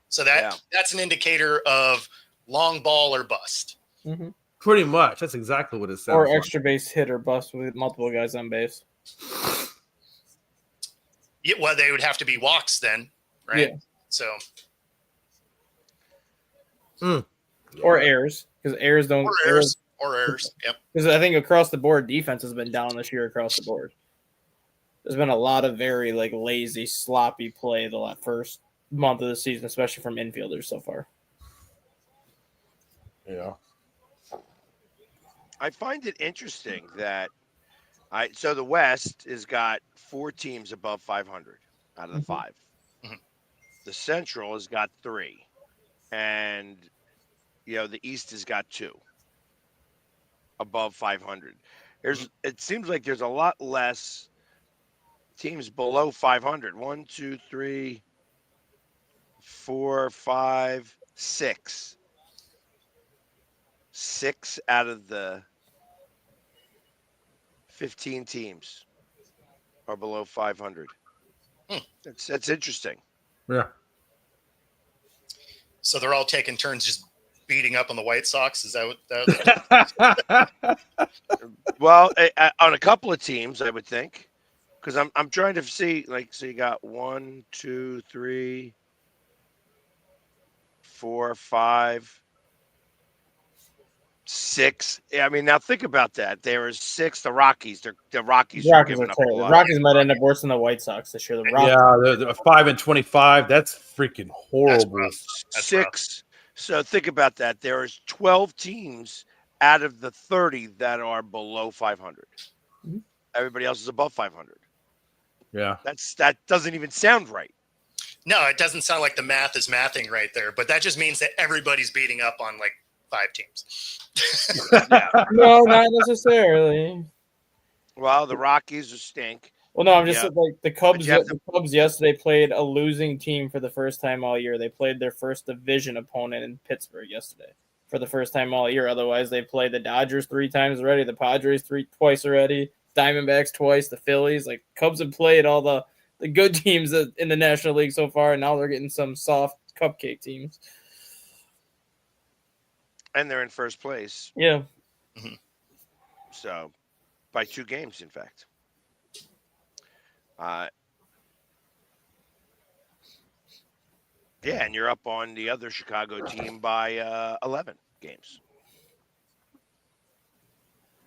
So that's an indicator of long ball or bust. Mm-hmm. Pretty much. That's exactly what it sounds Or like. extra base hit or bust with multiple guys on base. Yeah, well, they would have to be walks then, right? Yeah. So Or errors, because errors don't. or errors. Yep. Because I think across the board, defense has been down this year across the board. There's been a lot of very lazy, sloppy play the first month of the season, especially from infielders so far. Yeah. I find it interesting that so the West has got 4 teams above 500 out of the 5. Mhm. The Central has got 3, and the East has got 2 above 500. It seems like there's a lot less teams below 500. 1, 2, 3, 4, 5, 6. 6 out of the 15 teams are below 500. That's interesting. Yeah. So they're all taking turns just beating up on the White Sox. Is that what? Well, on a couple of teams, I would think, because I'm trying to see so you got 1, 2, 3, 4, 5, 6. I mean, now think about that. There is 6. The Rockies. The Rockies are giving up a terrible. The lot. Rockies might end up worse than the White Sox this year. The Rockies, Yeah, they're 5-25. That's freaking horrible. That's 6. So think about that. There is 12 teams out of the 30 that are below 500. Mhm. Everybody else is above 500. Yeah. That doesn't even sound right. No, it doesn't sound like the math is mathing right there, but that just means that everybody's beating up on 5 teams. no, not necessarily. Well, the Rockies stink. Well, no, I'm just the Cubs. you have The Cubs yesterday played a losing team for the first time all year. They played their first division opponent in Pittsburgh yesterday for the first time all year. Otherwise, they played the Dodgers 3 times already, the Padres twice already, Diamondbacks twice, the Phillies. Cubs have played all the good teams in the National League so far, and now they're getting some soft cupcake teams. And they're in first place. Yeah. So, by 2 games, in fact. Yeah, and you're up on the other Chicago team by 11 games.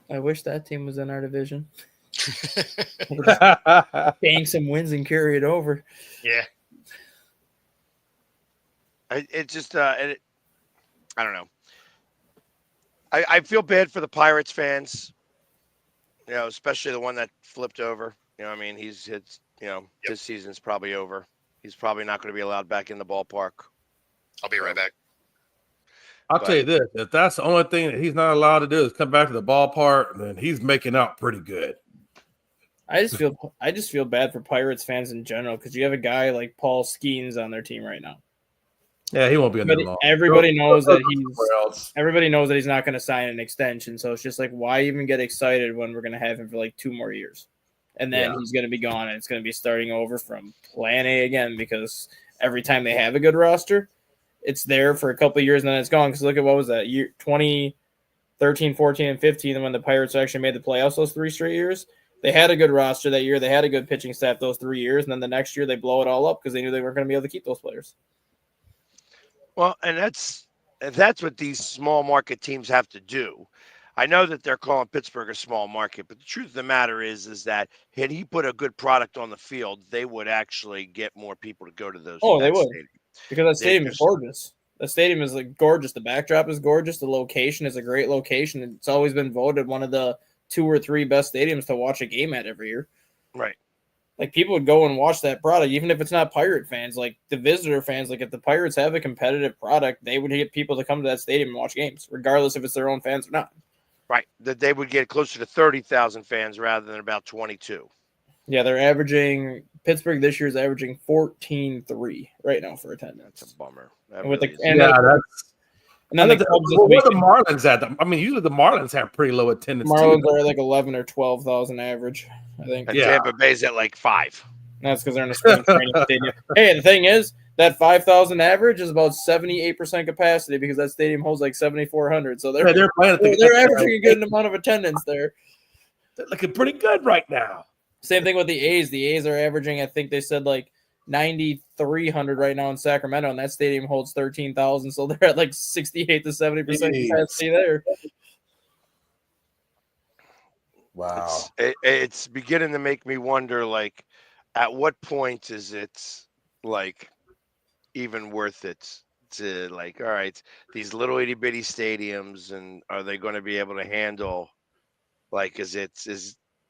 I wish that team was in our division. Bang some wins and carry it over. Yeah. It just, I don't know. I feel bad for the Pirates fans, especially the one that flipped over. I mean, his season's probably over. He's probably not going to be allowed back in the ballpark. I'll be right back. I'll tell you this: if that's the only thing that he's not allowed to do is come back to the ballpark, then he's making out pretty good. I just feel bad for Pirates fans in general because you have a guy like Paul Skeens on their team right now. Yeah, he won't be in there long. Everybody knows that he's not going to sign an extension. So it's just why even get excited when we're going to have him for 2 more years, and then he's going to be gone, and it's going to be starting over from Plan A again because every time they have a good roster, it's there for a couple of years and then it's gone. Because look at what was that year 2013, 14, and 15, and when the Pirates actually made the playoffs those 3 straight years. They had a good roster that year. They had a good pitching staff those 3 years, and then the next year they blow it all up because they knew they weren't going to be able to keep those players. Well, and that's what these small market teams have to do. I know that they're calling Pittsburgh a small market, but the truth of the matter is that had he put a good product on the field, they would actually get more people to go to those. Oh, they would. Stadium. Because that stadium is gorgeous. The stadium is gorgeous. The backdrop is gorgeous. The location is a great location. It's always been voted one of the 2 or 3 best stadiums to watch a game at every year. Right. People would go and watch that product, even if it's not Pirate fans. The visitor fans, if the Pirates have a competitive product, they would get people to come to that stadium and watch games, regardless if it's their own fans or not. Right. That they would get closer to 30,000 fans rather than about 22. Yeah, Pittsburgh this year is averaging 14.3 right now for attendance. That's a bummer. Where the Marlins at? I mean, usually the Marlins have pretty low attendance. Marlins are 11 or 12,000 average, I think. And Tampa Bay's at 5. That's because they're in a spring training stadium. Hey, the thing is, that 5,000 average is about 78% capacity because that stadium holds like 7,400. So they're playing. they're averaging a good amount of attendance there. They're looking pretty good right now. Same thing with the A's. The A's are averaging, I think they said like 9,300 right now in Sacramento, and that stadium holds 13,000. So they're at like 68 to 70% capacity there. Wow. It's beginning to make me wonder, like, at what point is it like even worth it to, like, all right, these little itty bitty stadiums, and are they going to be able to handle, like,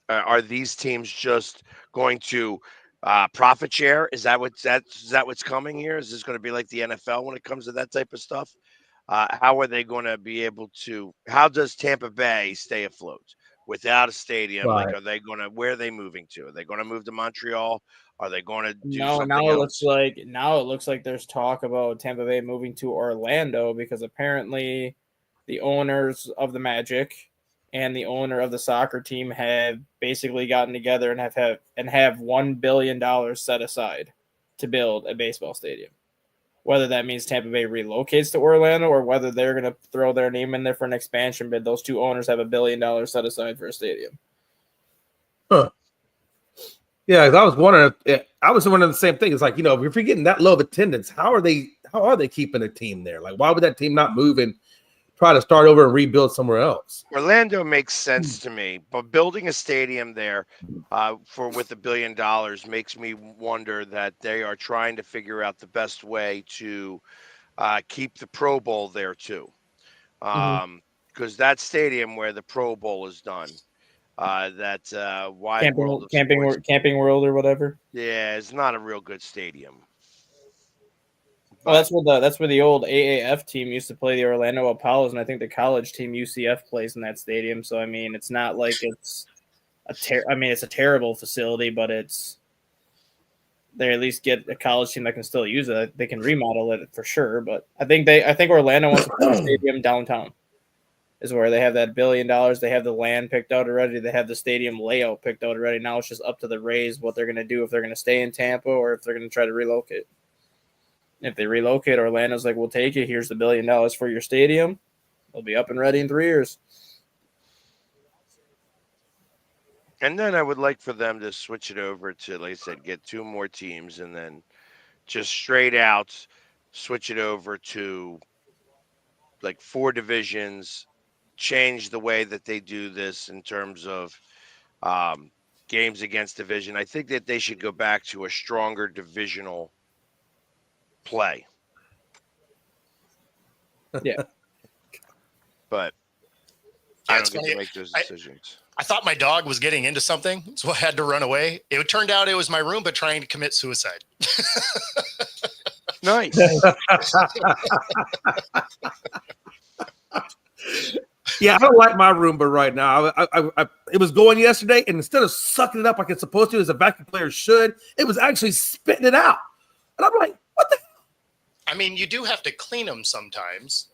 are these teams just going to profit share? Is that what's coming here? Is this going to be like the NFL when it comes to that type of stuff? How are they going to be able to? How does Tampa Bay stay afloat without a stadium? Right. Like, where are they moving to? Are they going to move to Montreal? Are they going to do No, something now it else? looks like there's talk about Tampa Bay moving to Orlando because apparently the owners of the Magic and the owner of the soccer team have basically gotten together and have $1 billion set aside to build a baseball stadium. Whether that means Tampa Bay relocates to Orlando or whether they're going to throw their name in there for an expansion bid, those two owners have $1 billion set aside for a stadium. Huh. Yeah, I was wondering. I was wondering the same thing. It's like, if you're getting that low of attendance, how are they keeping a team there? Like, why would that team not move and try to start over and rebuild somewhere else? Orlando makes sense to me, but building a stadium there with $1 billion makes me wonder that they are trying to figure out the best way to keep the Pro Bowl there too, because that stadium where the Pro Bowl is done, that wide world of sports, Camping World or whatever. yeah, it's not a real good stadium. Well, that's where the old AAF team used to play, the Orlando Apollos, and I think the college team UCF plays in that stadium. So I mean, it's not like it's it's a terrible facility, but they at least get a college team that can still use it. They can remodel it for sure, but I think Orlando wants to put a stadium downtown. Is where they have that $1 billion. They have the land picked out already. They have the stadium layout picked out already. Now it's just up to the Rays what they're going to do, if they're going to stay in Tampa or if they're going to try to relocate. If they relocate, Orlando's like, we'll take it. Here's the $1 billion for your stadium. They'll be up and ready in 3 years. And then I would like for them to switch it over to, like I said, get 2 more teams and then just straight out switch it over to like 4 divisions, change the way that they do this in terms of games against division. I think that they should go back to a stronger divisional play. Yeah. But I don't get to make those decisions. I thought my dog was getting into something, so I had to run away. It turned out it was my Roomba trying to commit suicide. Nice. Yeah, I don't like my Roomba right now. It was going yesterday, and instead of sucking it up like it's supposed to, as a vacuum cleaner should, it was actually spitting it out. And I'm like, what the hell? I mean, you do have to clean them sometimes.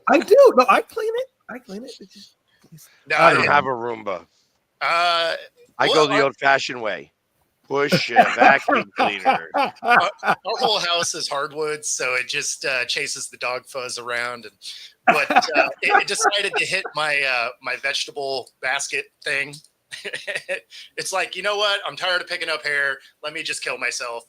I do. No, I clean it. No, I don't have a Roomba. I go the old-fashioned way. Push a vacuum cleaner. Our whole house is hardwood, so it just chases the dog fuzz around. But it decided to hit my my vegetable basket thing. It's like, you know what? I'm tired of picking up hair. Let me just kill myself.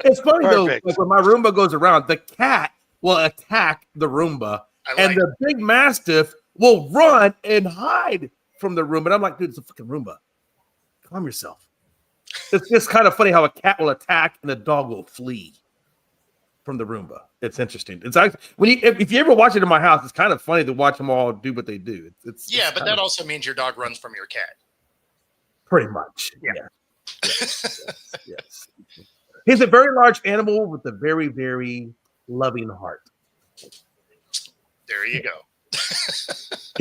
It's funny though, like when my Roomba goes around, the cat will attack the Roomba, and the big Mastiff will run and hide from the Roomba. And I'm like, dude, it's a fucking Roomba. Calm yourself. It's just kind of funny how a cat will attack and a dog will flee from the Roomba. It's interesting. It's actually, if you ever watch it in my house, it's kind of funny to watch them all do what they do. It's but that also means your dog runs from your cat. Pretty much. Yeah. Yes. He's a very large animal with a very, very loving heart. There you go.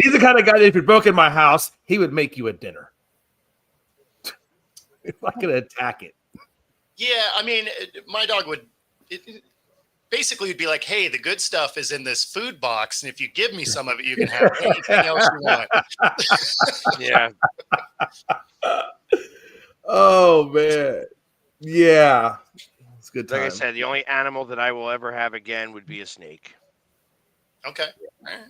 He's the kind of guy that if you broke in my house, he would make you a dinner. If I could attack it. Yeah, I mean, my dog would basically be like, hey, the good stuff is in this food box, and if you give me some of it, you can have anything else you want. Yeah. Oh man, yeah, it's a good time. Like I said, the only animal that I will ever have again would be a snake. Okay. All right.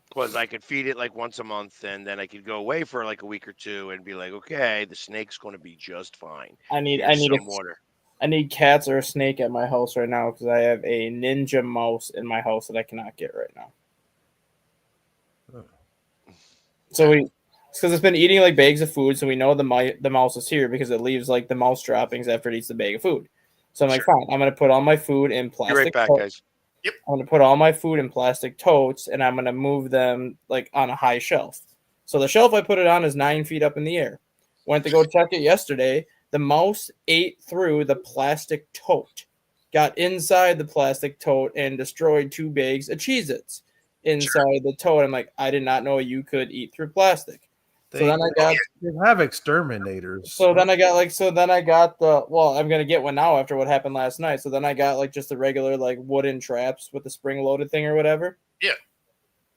Because I could feed it like once a month, and then I could go away for like a week or two and be like, okay, the snake's going to be just fine. I need Here's some water. I need cats or a snake at my house right now because I have a ninja mouse in my house that I cannot get right now. So because it's been eating like bags of food, so we know the mouse is here because it leaves like the mouse droppings after it eats the bag of food. So I'm like, fine, I'm gonna put all my food in plastic. Be right back, guys. I'm gonna put all my food in plastic totes, and I'm gonna move them like on a high shelf. So the shelf I put it on is 9 feet up in the air. Went to go check it yesterday. The mouse ate through the plastic tote, got inside the plastic tote, and destroyed 2 bags of Cheez-Its inside the tote. I'm like, I did not know you could eat through plastic. They have exterminators. So then I got I'm gonna get one now after what happened last night. So then I got like just the regular like wooden traps with the spring loaded thing or whatever. Yeah.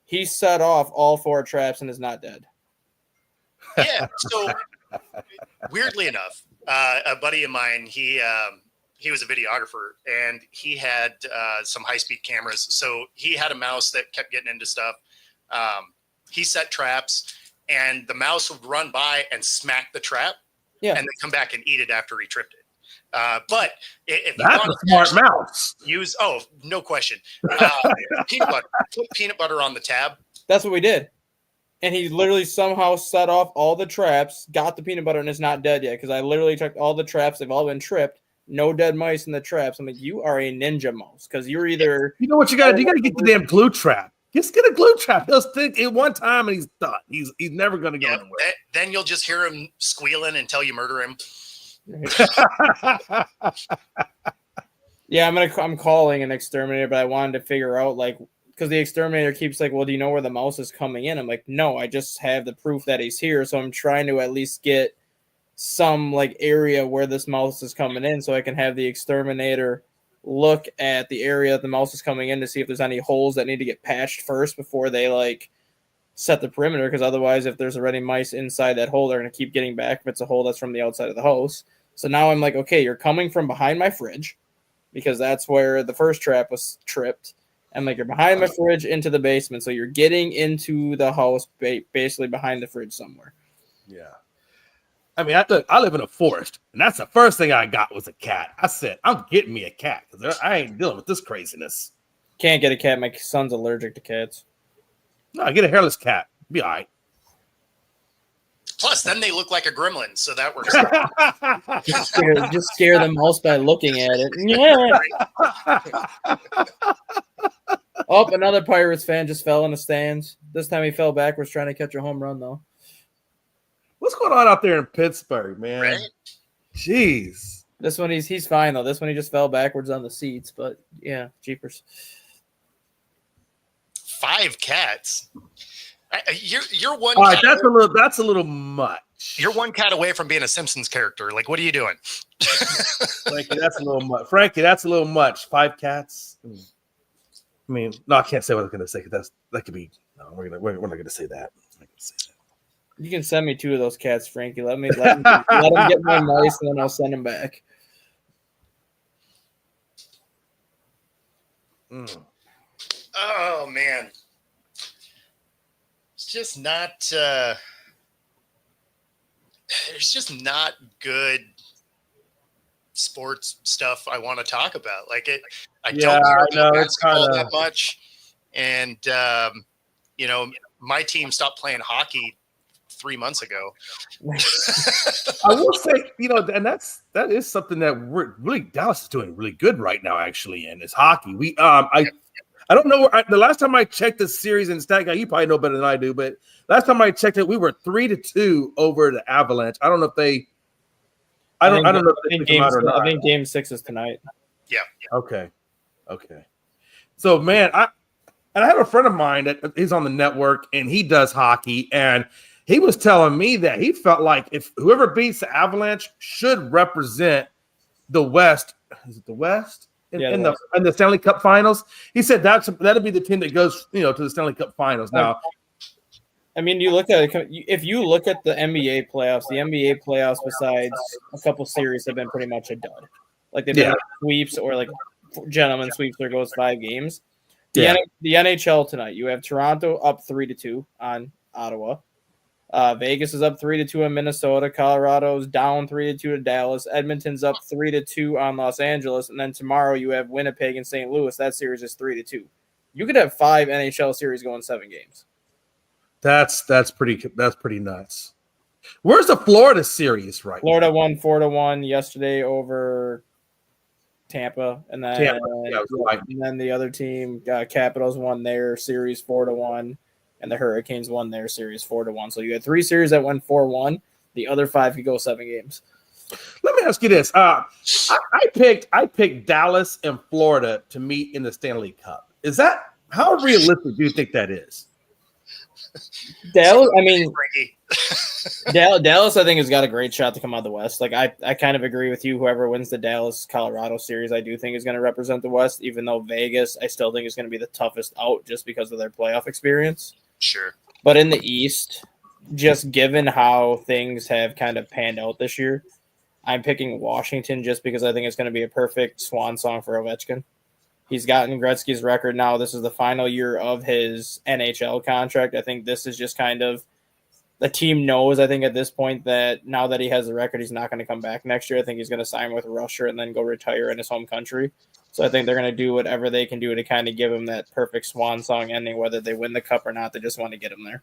He set off all 4 traps and is not dead. Yeah. So weirdly enough, a buddy of mine, he was a videographer and he had some high-speed cameras. So he had a mouse that kept getting into stuff. He set traps and the mouse would run by and smack the trap and then come back and eat it after he tripped it. But if you that's want a smart mouse. No question. Put peanut butter on the tab. That's what we did. And he literally somehow set off all the traps, got the peanut butter, and is not dead yet. Because I literally checked all the traps; they've all been tripped. No dead mice in the traps. I'm like, you are a ninja mouse because you're either. You know what you got to do? You got to get the damn glue trap. Just get a glue trap. He'll stick it one time and he's done. He's never going to go anywhere. Then you'll just hear him squealing until you murder him. Yeah, I'm calling an exterminator, but I wanted to figure out because the exterminator keeps like, well, do you know where the mouse is coming in? I'm like, no, I just have the proof that he's here, so I'm trying to at least get some like area where this mouse is coming in, so I can have the exterminator look at the area the mouse is coming in to see if there's any holes that need to get patched first before they like set the perimeter. Because otherwise, if there's already mice inside that hole, they're gonna keep getting back if it's a hole that's from the outside of the house. So now I'm like, okay, you're coming from behind my fridge because that's where the first trap was tripped. And like you're behind my fridge into the basement, so you're getting into the house basically behind the fridge somewhere. Yeah. I mean, I live in a forest, and that's the first thing I got was a cat. I said, I'm getting me a cat because I ain't dealing with this craziness. Can't get a cat. My son's allergic to cats. No, I get a hairless cat. Be all right. Plus, then they look like a gremlin, so that works. Just scare the mouse by looking at it. Yeah. Oh, another Pirates fan just fell in the stands. This time he fell backwards trying to catch a home run, though. What's going on out there in Pittsburgh, man? Right? Jeez. This one he's fine though. This one he just fell backwards on the seats, but yeah, jeepers. 5 cats. You're one. All right, that's a little much. You're one cat away from being a Simpsons character. Like, what are you doing? Frankie, that's a little much. Frankie, that's a little much. 5 cats. I mean, no, I can't say what I was going to say. That could be. No, we're not going to say that. You can send me 2 of those cats, Frankie. Let him get my mice, and then I'll send him back. Oh man, it's just not. There's just not good sports stuff I want to talk about. Like it, I don't care about basketball that much, and my team stopped playing hockey 3 months ago. I will say, and that is something that we're really Dallas is doing really good right now. Actually, in is hockey. We I don't know the last time I checked the series in stat guy. You probably know better than I do, but last time I checked it, we were 3-2 over the Avalanche. I don't know if they. I don't know if they came out or not. I think Game 6 is tonight. Yeah. Okay. So man, I have a friend of mine that is on the network and he does hockey, and he was telling me that he felt like if whoever beats the Avalanche should represent the West. Is it the West? In the Stanley Cup Finals? He said that'll be the team that goes, to the Stanley Cup Finals. Now, I mean, you look at if you look at the NBA playoffs, besides a couple series, have been pretty much a dud. Like they've been Yeah. like sweeps or like gentlemen sweeps. There goes 5 games. Yeah. The NHL tonight, you have Toronto up 3-2 on Ottawa. Vegas is up 3-2 on Minnesota. Colorado's down 3-2 to Dallas. Edmonton's up 3-2 on Los Angeles, and then tomorrow you have Winnipeg and St. Louis. That series is 3-2. You could have 5 NHL series going 7 games. That's pretty nuts. Where's the Florida series right Florida now? won 4-1 yesterday over Tampa, and then Right. and then the other team, Capitals, won their series 4-1, and the Hurricanes won their series 4-1. So you had 3 series that went 4-1. The other 5 could go 7 games. Let me ask you this. I picked Dallas and Florida to meet in the Stanley Cup. Is that how realistic do you think that is? Dallas, I mean, Frankie. Dallas, I think, has got a great shot to come out of the West. Like I kind of agree with you. Whoever wins the Dallas Colorado series, I do think is going to represent the West. Even though Vegas, I still think is going to be the toughest out just because of their playoff experience. Sure. But in the East, just given how things have kind of panned out this year, I'm picking Washington just because I think it's going to be a perfect swan song for Ovechkin. He's gotten Gretzky's record now. This is the final year of his NHL contract. I think this is just kind of the team knows, I think, at this point that now that he has the record, he's not going to come back next year. I think he's going to sign with Russia and then go retire in his home country. So I think they're going to do whatever they can do to kind of give him that perfect swan song ending, whether they win the cup or not. They just want to get him there.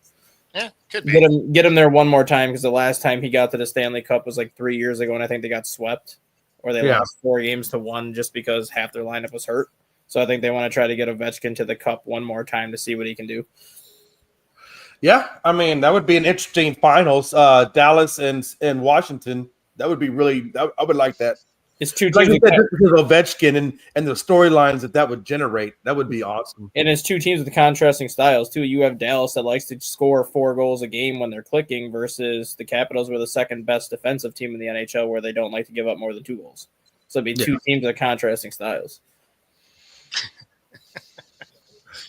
Yeah, could be. Get him there one more time, because the last time he got to the Stanley Cup was like 3 years ago, and I think they got swept, or they lost 4-1 just because half their lineup was hurt. So I think they want to try to get Ovechkin to the cup one more time to see what he can do. Yeah, I mean that would be an interesting finals. Dallas and Washington. That would be really. I would like that. It's 2 Like teams, you said, just because of Ovechkin and the storylines that would generate. That would be awesome. and it's 2 teams with contrasting styles too. You have Dallas that likes to score 4 goals a game when they're clicking, versus the Capitals were the second best defensive team in the NHL, where they don't like to give up more than 2 goals. So it'd be 2 teams with contrasting styles.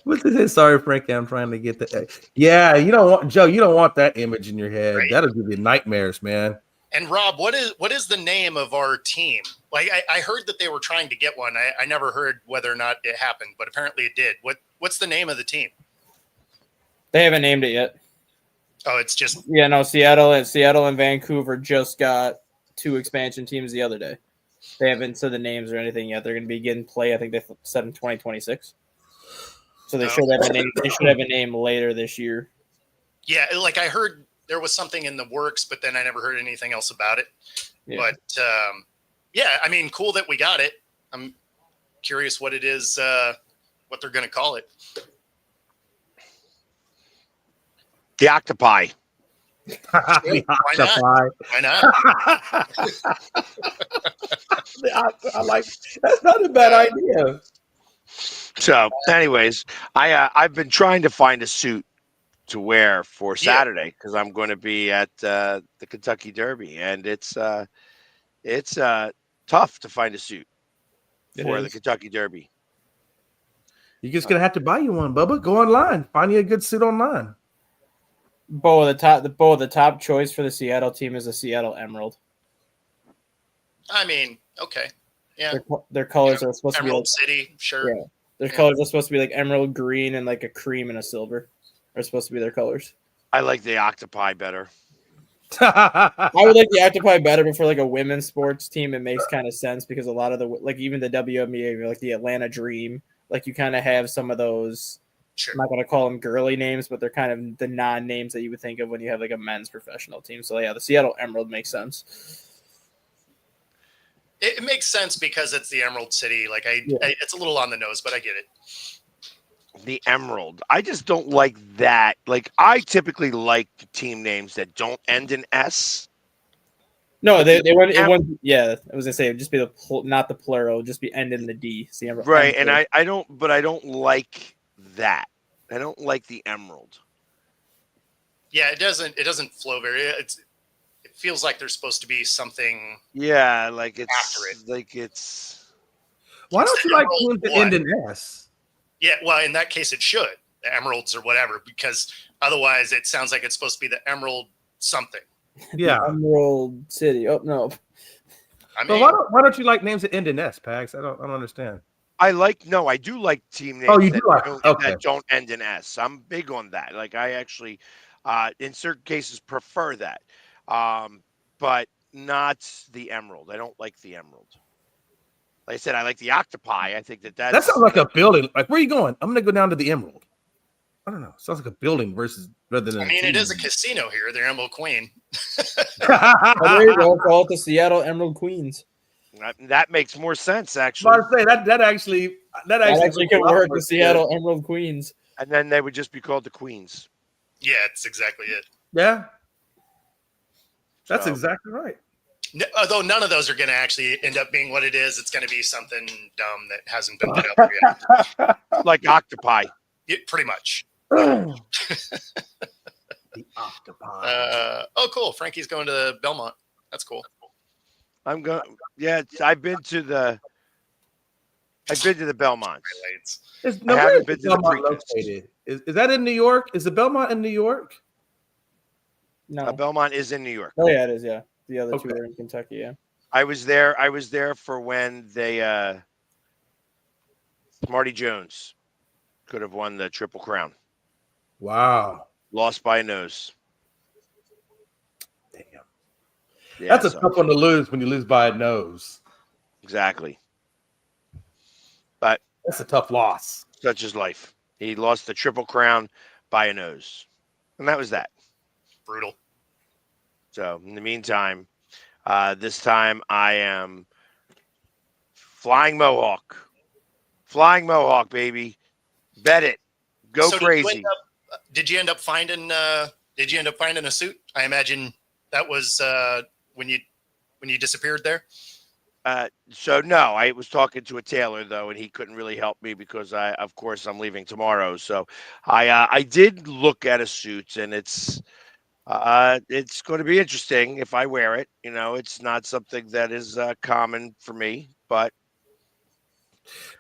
What's this? Sorry, Frankie. I'm trying to get that. Yeah, you don't want Joe. You don't want that image in your head. Right. That'll give you nightmares, man. And Rob, what is the name of our team? Like I heard that they were trying to get one. I never heard whether or not it happened, but apparently it did. What's the name of the team? They haven't named it yet. Oh, it's just Seattle and Vancouver just got 2 expansion teams the other day. They haven't said the names or anything yet. They're going to be getting play. I think they said in 2026. So they should have a name. They should have a name later this year. yeah. Like I heard there was something in the works, but then I never heard anything else about it. Yeah. But yeah, I mean, cool that we got it. I'm curious what it is, what they're going to call it. The Octopi. The Why not? octopi. Why not? I like. That's not a bad idea. So, anyways, I've been trying to find a suit to wear for Saturday, because I'm going to be at the Kentucky Derby, and it's tough to find a suit for the Kentucky Derby. You're just gonna have to buy you one, Bubba. Go online, find you a good suit online. The top choice for the Seattle team is the Seattle Emerald. I mean, okay. Yeah. Their colors are supposed Emerald to be City, sure. Yeah. Their colors are supposed to be like emerald green and like a cream and a silver. Are supposed to be their colors. I like the Octopi better. I would like the Octopi better, but for like a women's sports team, it makes kind of sense, because a lot of the, like even the WNBA, like the Atlanta Dream, like you kind of have some of those. Sure. I'm not going to call them girly names, but they're kind of the non-names that you would think of when you have like a men's professional team. So yeah, the Seattle Emerald makes sense. It makes sense because it's the Emerald City. Like it's a little on the nose, but I get it. The Emerald. I just don't like that. Like, I typically like team names that don't end in S. No, they wouldn't. It wouldn't. Yeah, I was gonna say it'd just be not the plural, just be end in the D. It's the Emerald. Right, and I don't like that. I don't like the Emerald. Yeah, it doesn't flow very. It feels like there's supposed to be something. Yeah, like it's after it. like it's. Why don't you like Emerald ones that what? end in S? Yeah, well, in that case, it should. the emeralds or whatever, because otherwise it sounds like it's supposed to be the emerald something. Yeah. Emerald City. Oh no. I But mean, why don't you like names that end in S, Pags? I don't understand. I do like team names Oh, you do like okay. that don't end in S. I'm big on that. Like I actually, in certain cases, prefer that, but not the emerald. I don't like the emerald. Like I said, I like the octopi. I think That sounds like a building. Like, where are you going? I'm gonna go down to the Emerald. I don't know. Sounds like a building rather than. I mean, it is a casino here, the Emerald Queen. Oh, there you go. Call it the Seattle Emerald Queens. That makes more sense, actually. I say that actually could work. The Seattle Emerald Queens. And then they would just be called the Queens. Yeah, it's exactly it. Yeah, that's So- exactly right. Although none of those are going to actually end up being what it is. It's going to be something dumb that hasn't been put up yet. Like octopi. Pretty much. The octopi. Oh, cool. Frankie's going to Belmont. That's cool. I'm going. Yeah, I've been to the Belmonts. Highlights. Now, where haven't is been to the Belmont Preakness. located? Is that in New York? Is the Belmont in New York? No. Belmont is in New York. Oh yeah, it is. Yeah, the other two Okay. are in Kentucky. Yeah. I was there for when they Marty Jones could have won the Triple Crown. Wow. Lost by a nose. Damn. Yeah, That's a so- tough one to lose when you lose by a nose. exactly. But That's a tough loss. such is life. He lost the Triple Crown by a nose. And that was that. Brutal. So in the meantime, this time I am flying Mohawk. Flying Mohawk, baby. Bet it. Go So crazy. Did you end up finding a suit? I imagine that was when you disappeared there. So no, I was talking to a tailor though, and he couldn't really help me because of course, I'm leaving tomorrow. So I did look at a suit, and it's going to be interesting if I wear it. You know, it's not something that is common for me, but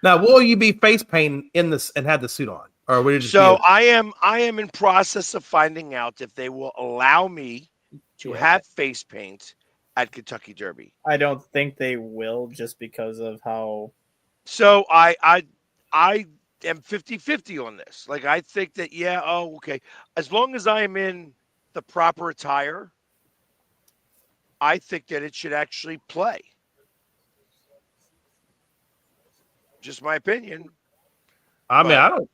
Now, will you be face painting in this and have the suit on, or will you just? so I am in process of finding out if they will allow me to Yeah. have face paint at Kentucky Derby. I don't think they will, just because of how. So I am 50-50 on this. Like I think that okay. As long as I am in the proper attire, I think that it should actually play. Just my opinion. I mean, I don't.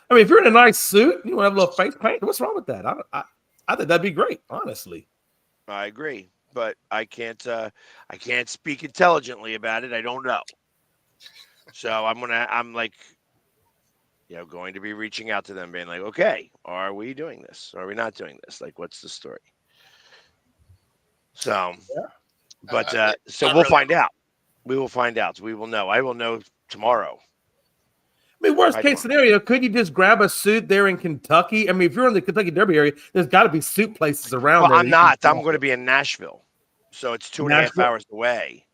I mean, if you're in a nice suit, you want to have a little face paint. What's wrong with that? I think that'd be great, honestly. I agree, but I can't speak intelligently about it. I don't know. So I'm like, going to be reaching out to them, being like, okay, are we doing this? Are we not doing this? Like, what's the story? So, but so not we'll really. find out. We will find out. We will know. I will know tomorrow. I mean, worst I case don't- scenario, could you just grab a suit there in Kentucky? I mean, if you're in the Kentucky Derby area, there's got to be suit places around Well, there. I'm not. I'm going to be in Nashville, so it's 2.5 Nashville? hours away.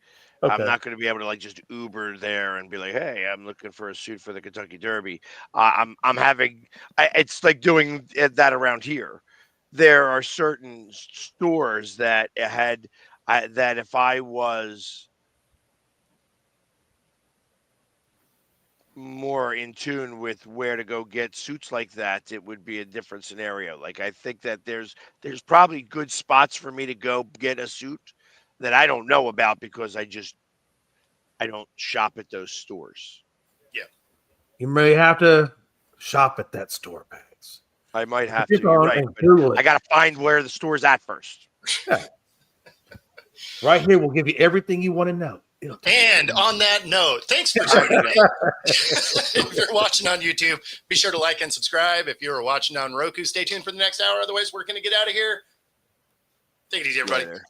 Okay. I'm not going to be able to like just Uber there and be like, "Hey, I'm looking for a suit for the Kentucky Derby." I'm having. It's like doing that around here. There are certain stores that had that if I was more in tune with where to go get suits like that, it would be a different scenario. Like I think that there's probably good spots for me to go get a suit that I don't know about because I don't shop at those stores. You may have to shop at that store, Pags. I might have Click to. You're on right. and But Google it. I got to find where the store's at first. Right here, we'll give you everything you want to know. It'll take And you- on that note, thanks for tuning in. If you're watching on YouTube, be sure to like and subscribe. If you're watching on Roku, stay tuned for the next hour. Otherwise, we're going to get out of here. Take it easy, everybody. Later.